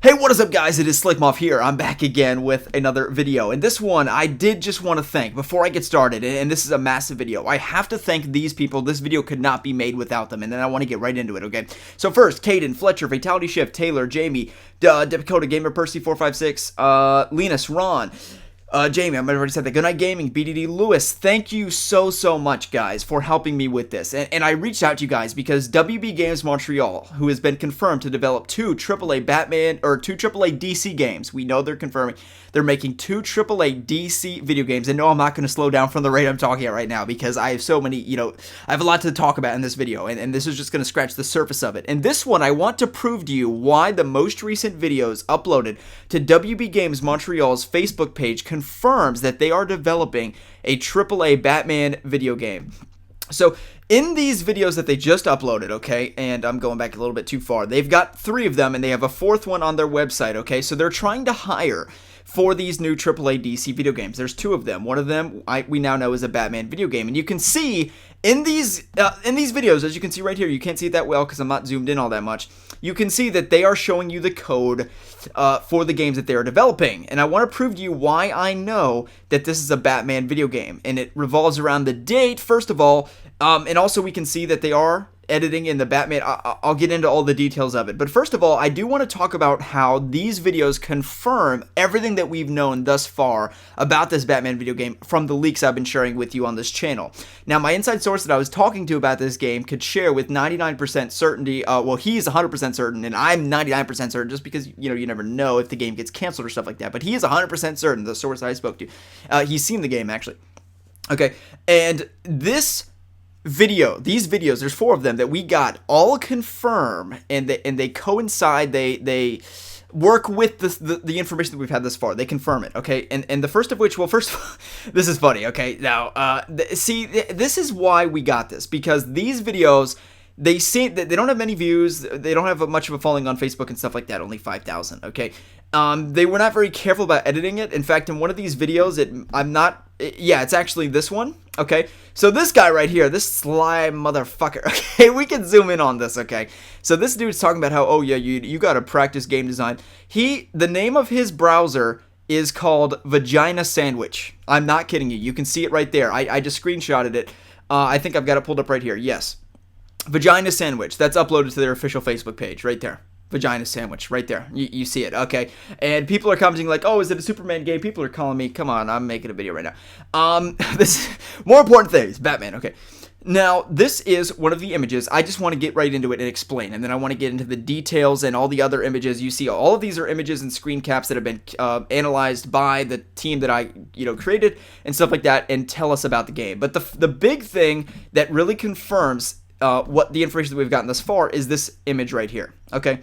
Hey, what is up, guys? It is Slikk here. I'm back again with another video. And this one, I did just want to thank, before I get started, and this is a massive video, I have to thank these people. This video could not be made without them, and then I want to get right into it, okay? So first, Caden, Fletcher, Fatality Shift, Taylor, Jamie, Dakota, Gamer Percy 456, Linus, Ron, Jamie, I've already said that. Goodnight Gaming, BDD Lewis, thank you so much, guys, for helping me with this. And I reached out to you guys because WB Games Montreal, who has been confirmed to develop two AAA DC games. We know they're confirming. They're making two AAA DC video games. And no, I'm not going to slow down from the rate I'm talking at right now because I have so many, I have a lot to talk about in this video. And this is just going to scratch the surface of it. And this one, I want to prove to you why the most recent videos uploaded to WB Games Montreal's Facebook page confirms that they are developing a AAA Batman video game. So in these videos that they just uploaded, okay, and I'm going back a little bit too far, they've got 3 of them and they have a 4th one on their website, okay? So they're trying to hire for these new AAA DC video games. There's 2 of them. One of them we now know is a Batman video game, and you can see in these videos, as you can see right here, you can't see it that well because I'm not zoomed in all that much. You can see that they are showing you the code for the games that they are developing, and I want to prove to you why I know that this is a Batman video game, and it revolves around the date, first of all, and also we can see that they are editing in the Batman. I'll get into all the details of it, but first of all, I do want to talk about how these videos confirm everything that we've known thus far about this Batman video game from the leaks I've been sharing with you on this channel. Now, my inside source that I was talking to about this game could share with 99% certainty, well, he's 100% certain, and I'm 99% certain, just because, you never know if the game gets canceled or stuff like that, but he is 100% certain, the source I spoke to. He's seen the game, actually. Okay, and these videos, there's 4 of them that we got, all confirm, and they coincide, they work with the information that we've had thus far. They confirm it, okay? And the first of which, well, first, this is funny, okay? Now, see, this is why we got this, because these videos, they don't have many views, they don't have much of a following on Facebook and stuff like that, only 5,000, okay? They were not very careful about editing it. In fact, in one of these videos, it's actually this one, okay? So this guy right here, this sly motherfucker, okay? We can zoom in on this, okay? So this dude's talking about how, oh yeah, you gotta practice game design. The name of his browser is called Vagina Sandwich. I'm not kidding you. You can see it right there. I just screenshotted it. I think I've got it pulled up right here. Yes. Vagina Sandwich. That's uploaded to their official Facebook page right there. Vagina Sandwich, right there. You see it, okay? And people are commenting like, oh, is it a Superman game? People are calling me, come on, I'm making a video right now. This more important things, Batman, okay. Now, this is one of the images. I just want to get right into it and explain, and then I want to get into the details and all the other images. You see, all of these are images and screen caps that have been analyzed by the team that I, created and stuff like that, and tell us about the game. But the big thing that really confirms what the information that we've gotten thus far is this image right here, okay?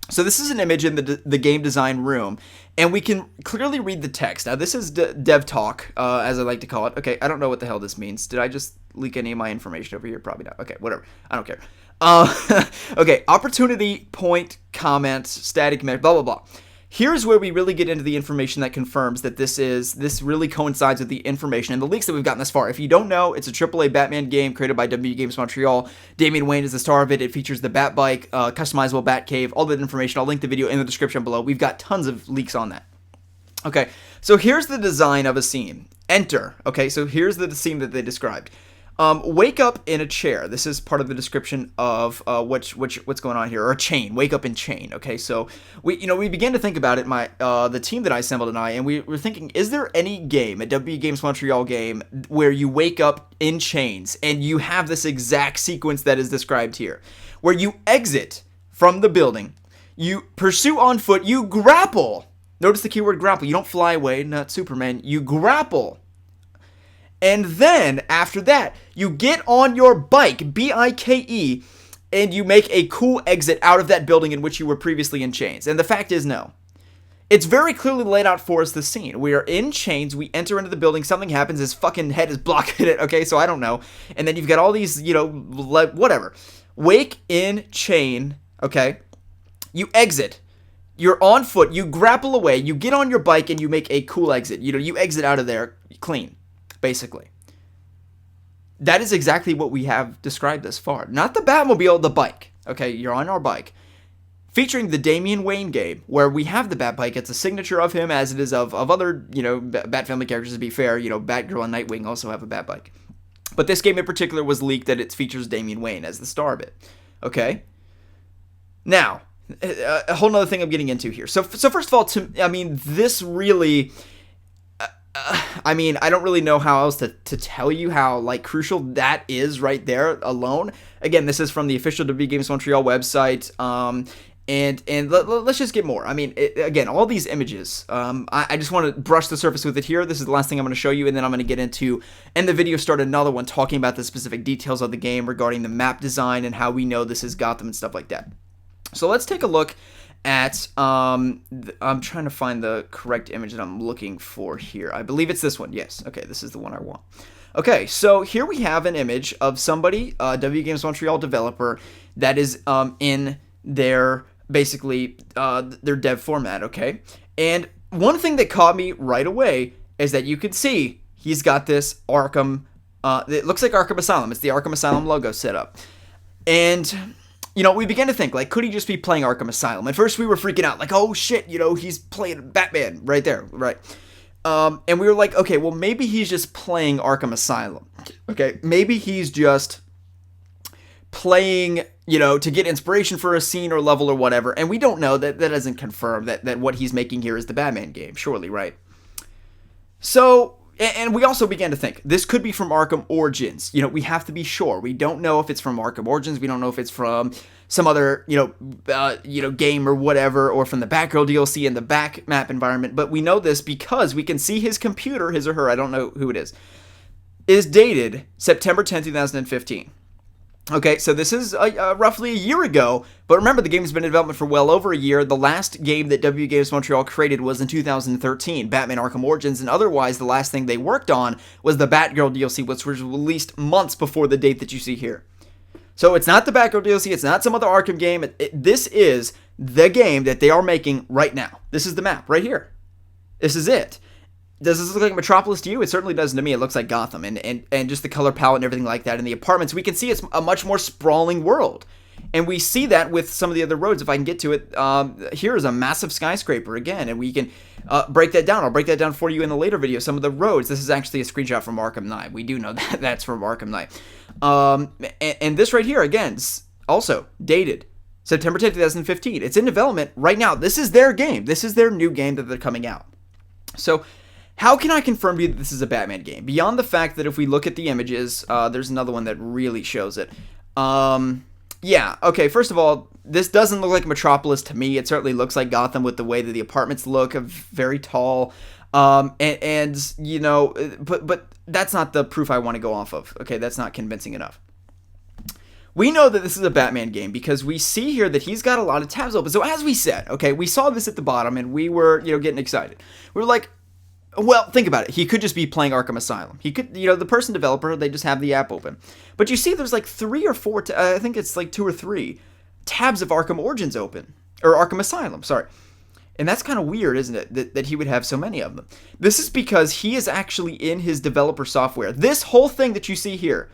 So this is an image in the game design room, and we can clearly read the text. Now, this is dev talk, as I like to call it. Okay, I don't know what the hell this means. Did I just leak any of my information over here? Probably not. Okay, whatever. I don't care. Okay, opportunity, point, comment, static, blah, blah, blah. Here's where we really get into the information that confirms that this really coincides with the information and the leaks that we've gotten thus far. If you don't know, it's a AAA Batman game created by WB Games Montreal. Damian Wayne is the star of it. It features the Batbike, customizable Batcave, all that information. I'll link the video in the description below. We've got tons of leaks on that. Okay, so here's the design of a scene. Enter. Okay, so here's the scene that they described. Wake up in a chair. This is part of the description of what's going on here, or a chain. Wake up in chain. Okay, so we began to think about it. The team that I assembled and and we were thinking, is there any game, a WB Games Montreal game, where you wake up in chains and you have this exact sequence that is described here, where you exit from the building, you pursue on foot, you grapple. Notice the keyword grapple. You don't fly away, not Superman. You grapple. And then, after that, you get on your bike, B-I-K-E, and you make a cool exit out of that building in which you were previously in chains. And the fact is, no. It's very clearly laid out for us, the scene. We are in chains, we enter into the building, something happens, his fucking head is blocking it, okay, so I don't know. And then you've got all these, whatever. Wake in chain, okay? You exit. You're on foot, you grapple away, you get on your bike, and you make a cool exit. You exit out of there clean. Basically. That is exactly what we have described thus far. Not the Batmobile, the bike. Okay, you're on our bike. featuring the Damian Wayne game, where we have the Batbike. It's a signature of him, as it is of other, Bat family characters, to be fair. Batgirl and Nightwing also have a Batbike. But this game in particular was leaked that it features Damian Wayne as the star of it. Okay? Now, a whole nother thing I'm getting into here. So first of all, this really... I don't really know how else to tell you how, crucial that is right there alone. Again, this is from the official WB Games Montreal website, and let's just get more. Again, all these images, I just want to brush the surface with it here. This is the last thing I'm going to show you, and then I'm going to get into, and the video start another one talking about the specific details of the game regarding the map design and how we know this is Gotham and stuff like that. So let's take a look at, I'm trying to find the correct image that I'm looking for here. I believe it's this one. Yes. Okay, this is the one I want. Okay, so here we have an image of somebody, W Games Montreal developer, that is in their, basically, their dev format, okay? And one thing that caught me right away is that you could see he's got this Arkham, it looks like Arkham Asylum. It's the Arkham Asylum logo set up. And... we began to think, could he just be playing Arkham Asylum? At first, we were freaking out, oh, shit, he's playing Batman right there, right? And we were like, okay, well, maybe he's just playing Arkham Asylum, okay? Maybe he's just playing, to get inspiration for a scene or level or whatever, and we don't know. That doesn't confirm that what he's making here is the Batman game, surely, right? So... And we also began to think, this could be from Arkham Origins. We have to be sure. We don't know if it's from Arkham Origins. We don't know if it's from some other, game or whatever, or from the Batgirl DLC in the back map environment. But we know this because we can see his computer, his or her, I don't know who it is dated September 10th, 2015. Okay, so this is roughly a year ago, but remember, the game has been in development for well over a year. The last game that W Games Montreal created was in 2013, Batman Arkham Origins, and otherwise, the last thing they worked on was the Batgirl DLC, which was released months before the date that you see here. So it's not the Batgirl DLC, it's not some other Arkham game, this is the game that they are making right now. This is the map, right here. This is it. Does this look like Metropolis to you? It certainly does to me. It looks like Gotham, and just the color palette and everything like that. And the apartments, we can see it's a much more sprawling world. And we see that with some of the other roads. If I can get to it, here is a massive skyscraper again, and we can break that down. I'll break that down for you in a later video. Some of the roads. This is actually a screenshot from Arkham Knight. We do know that that's from Arkham Knight. And this right here, again, also dated September 10th, 2015. It's in development right now. This is their game. This is their new game that they're coming out. So... how can I confirm to you that this is a Batman game? Beyond the fact that if we look at the images, there's another one that really shows it. Yeah, okay, first of all, this doesn't look like Metropolis to me. It certainly looks like Gotham with the way that the apartments look, very tall. But that's not the proof I want to go off of. Okay, that's not convincing enough. We know that this is a Batman game because we see here that he's got a lot of tabs open. So as we said, okay, we saw this at the bottom and we were, getting excited. We were like, well, think about it. He could just be playing Arkham Asylum. He could, the person developer, they just have the app open. But you see there's 3 or 4, I think it's 2 or 3 tabs of Arkham Origins open. Or Arkham Asylum, sorry. And that's kind of weird, isn't it, that he would have so many of them. This is because he is actually in his developer software. This whole thing that you see here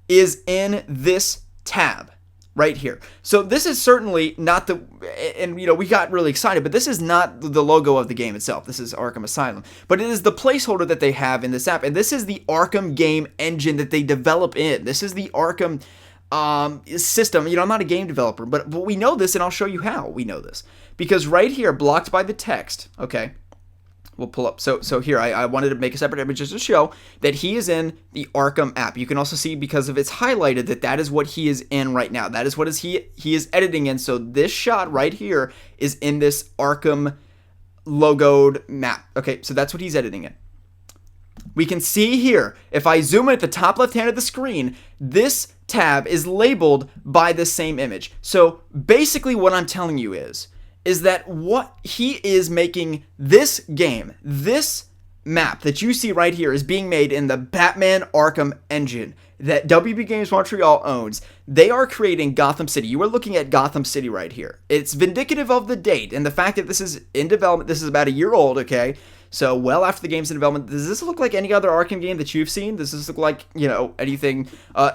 is in this tab. Right here. So this is certainly not the, and we got really excited, but this is not the logo of the game itself. This is Arkham Asylum. But it is the placeholder that they have in this app, and this is the Arkham game engine that they develop in. This is the Arkham system. I'm not a game developer, but we know this, and I'll show you how we know this. Because right here, blocked by the text, okay, we'll pull up. So here, I wanted to make a separate image just to show that he is in the Arkham app. You can also see, because of it's highlighted, that is what he is in right now. That is what he is editing in. So this shot right here is in this Arkham logoed map. Okay, so that's what he's editing in. We can see here, if I zoom in at the top left hand of the screen, this tab is labeled by the same image. So basically what I'm telling you is that what he is making this game, this map that you see right here, is being made in the Batman Arkham engine. that WB Games Montreal owns. They are creating Gotham City. You are looking at Gotham City right here. It's vindicative of the date and the fact that this is in development. This is about a year old, okay? So well after the game's in development. Does this look like any other Arkham game that you've seen? Does this look like, anything?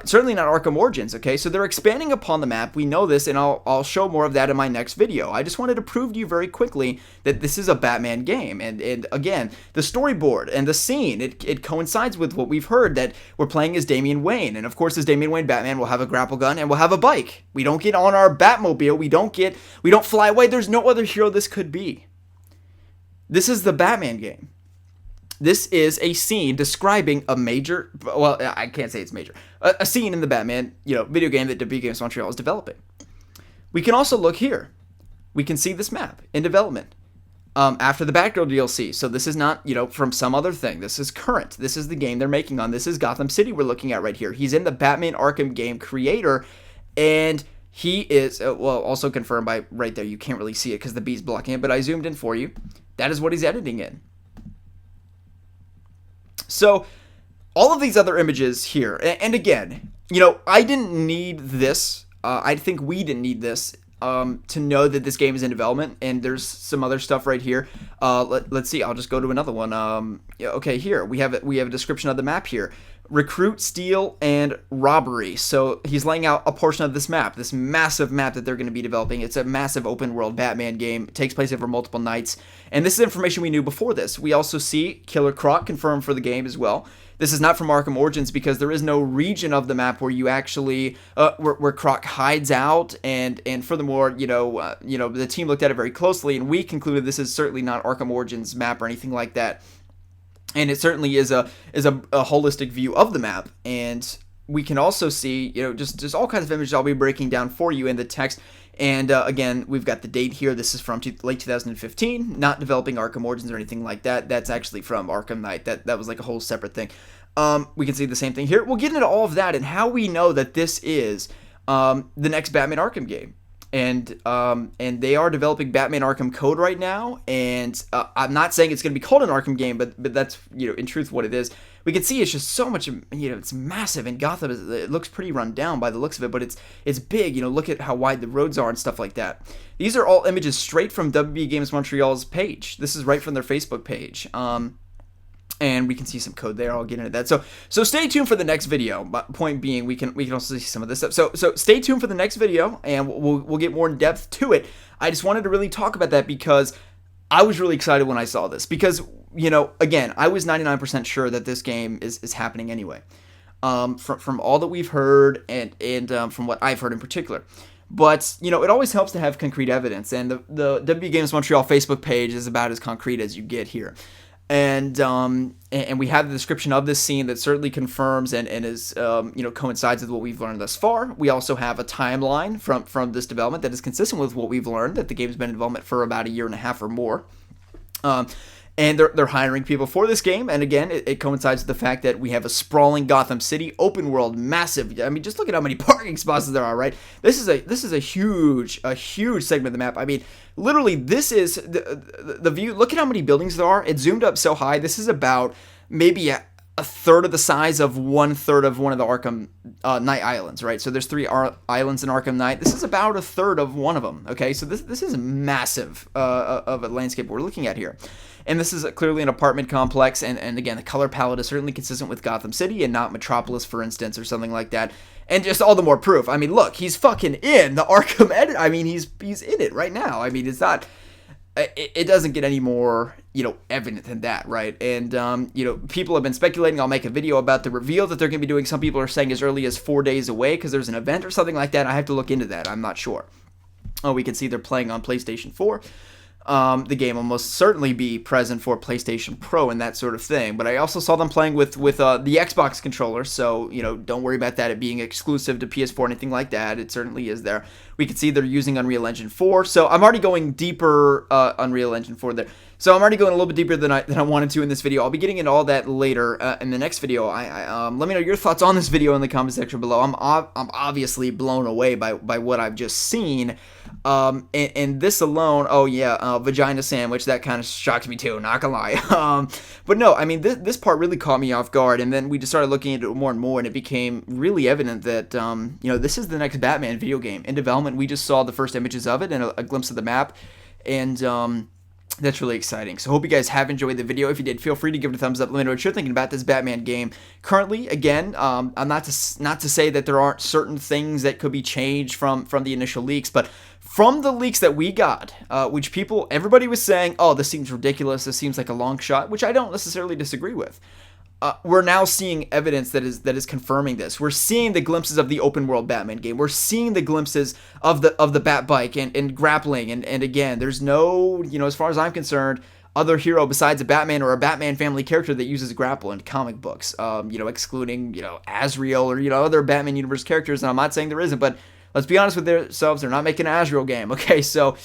Certainly not Arkham Origins, okay? So they're expanding upon the map. We know this, and I'll show more of that in my next video. I just wanted to prove to you very quickly that this is a Batman game. And again, the storyboard and the scene, it coincides with what we've heard, that we're playing as Damian Wayne. And of course, as Damian Wayne Batman, we'll have a grapple gun and we'll have a bike. We don't get on our Batmobile. We don't fly away. There's no other hero this could be. This is the Batman game. This is a scene describing a major, well, I can't say it's major, a scene in the Batman, video game that WB Games Montreal is developing. We can also look here. We can see this map in development after the Batgirl DLC. So this is not, from some other thing. This is current. This is the game they're making on. This is Gotham City we're looking at right here. He's in the Batman Arkham game creator, and he is, also confirmed by right there. You can't really see it because the B's blocking it, but I zoomed in for you. That is what he's editing in. So, all of these other images here, and again, I didn't need this. I think we didn't need this to know that this game is in development, and there's some other stuff right here. Let's see. I'll just go to another one. Okay, here we have a description of the map here. Recruit, steal, and robbery. So he's laying out a portion of this map, this massive map that they're going to be developing. It's a massive open world Batman game. It takes place over multiple nights. And this is information we knew before this. We also see Killer Croc confirmed for the game as well. This is not from Arkham Origins because there is no region of the map where you actually, where Croc hides out. And furthermore, the team looked at it very closely and we concluded this is certainly not Arkham Origins map or anything like that. And it certainly is a holistic view of the map. And we can also see, just all kinds of images I'll be breaking down for you in the text. And again, we've got the date here. This is from late 2015, not developing Arkham Origins or anything like that. That's actually from Arkham Knight. That was like a whole separate thing. We can see the same thing here. We'll get into all of that and how we know that this is the next Batman Arkham game. And they are developing Batman Arkham Code right now, and I'm not saying it's going to be called an Arkham game, but that's in truth what it is. We can see it's just so much, it's massive, and Gotham it looks pretty run down by the looks of it, but it's big. Look at how wide the roads are and stuff like that. These are all images straight from WB Games Montreal's page. This is right from their Facebook page. And we can see some code there. I'll get into that. So stay tuned for the next video. But point being, we can also see some of this stuff. So stay tuned for the next video, and we'll get more in depth to it. I just wanted to really talk about that because I was really excited when I saw this. Because again, I was 99% sure that this game is happening anyway. From all that we've heard and from what I've heard in particular. But, it always helps to have concrete evidence. And the WB Games Montreal Facebook page is about as concrete as you get here. And we have the description of this scene that certainly confirms and is coincides with what we've learned thus far. We also have a timeline from this development that is consistent with what we've learned, that the game's been in development for about a year and a half or more. And they're hiring people for this game. And again, it coincides with the fact that we have a sprawling Gotham City, open world, massive. I mean, just look at how many parking spots there are, right? This is a huge segment of the map. I mean, literally, this is the view. Look at how many buildings there are. It's zoomed up so high. This is about maybe a third of the size of 1/3 of one of the Arkham Knight Islands, right? So there's 3 islands in Arkham Knight. This is about a third of one of them, okay? So this is massive of a landscape we're looking at here. And this is clearly an apartment complex, and again, the color palette is certainly consistent with Gotham City and not Metropolis, for instance, or something like that. And just all the more proof. I mean, look, he's fucking in the Arkham edit. I mean, he's in it right now. I mean, it's not... It doesn't get any more, evident than that, right? And, people have been speculating. I'll make a video about the reveal that they're going to be doing. Some people are saying as early as 4 days away because there's an event or something like that. I have to look into that. I'm not sure. Oh, we can see they're playing on PlayStation 4. The game will most certainly be present for PlayStation Pro and that sort of thing. But I also saw them playing with the Xbox controller, so, don't worry about that it being exclusive to PS4 or anything like that. It certainly is there. We can see they're using Unreal Engine 4, so I'm already going deeper Unreal Engine 4 there. So I'm already going a little bit deeper than I wanted to in this video. I'll be getting into all that later in the next video. Let me know your thoughts on this video in the comment section below. I'm obviously blown away by what I've just seen. And this alone, oh yeah, vagina sandwich, that kind of shocked me too, not gonna lie. But no, I mean, this part really caught me off guard, and then we just started looking into it more and more, and it became really evident that, this is the next Batman video game in development. We just saw the first images of it and a glimpse of the map, and, that's really exciting. So hope you guys have enjoyed the video. If you did, feel free to give it a thumbs up. Let me know what you're thinking about this Batman game. Currently, again, I'm not to say that there aren't certain things that could be changed from the initial leaks, but from the leaks that we got, which everybody was saying, oh, this seems ridiculous, this seems like a long shot, which I don't necessarily disagree with. We're now seeing evidence that is confirming this. We're seeing the glimpses of the open world Batman game. We're seeing the glimpses of the Batbike and grappling. And again, there's no, as far as I'm concerned, other hero besides a Batman or a Batman family character that uses grapple in comic books. Excluding, Azrael or, other Batman universe characters. And I'm not saying there isn't, but let's be honest with themselves. They're not making an Azrael game. Okay, so,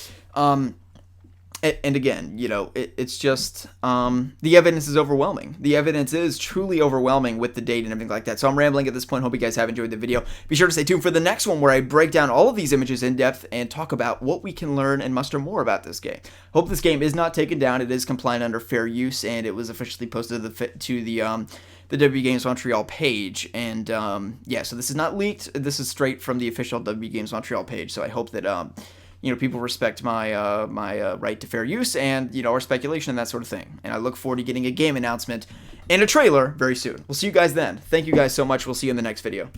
and again, it's just, the evidence is overwhelming. The evidence is truly overwhelming with the date and everything like that. So I'm rambling at this point. Hope you guys have enjoyed the video. Be sure to stay tuned for the next one where I break down all of these images in depth and talk about what we can learn and muster more about this game. Hope this game is not taken down. It is compliant under fair use, and it was officially posted to the WB Games Montreal page. And, so this is not leaked. This is straight from the official WB Games Montreal page. So I hope that, people respect my right to fair use and, our speculation and that sort of thing. And I look forward to getting a game announcement and a trailer very soon. We'll see you guys then. Thank you guys so much. We'll see you in the next video.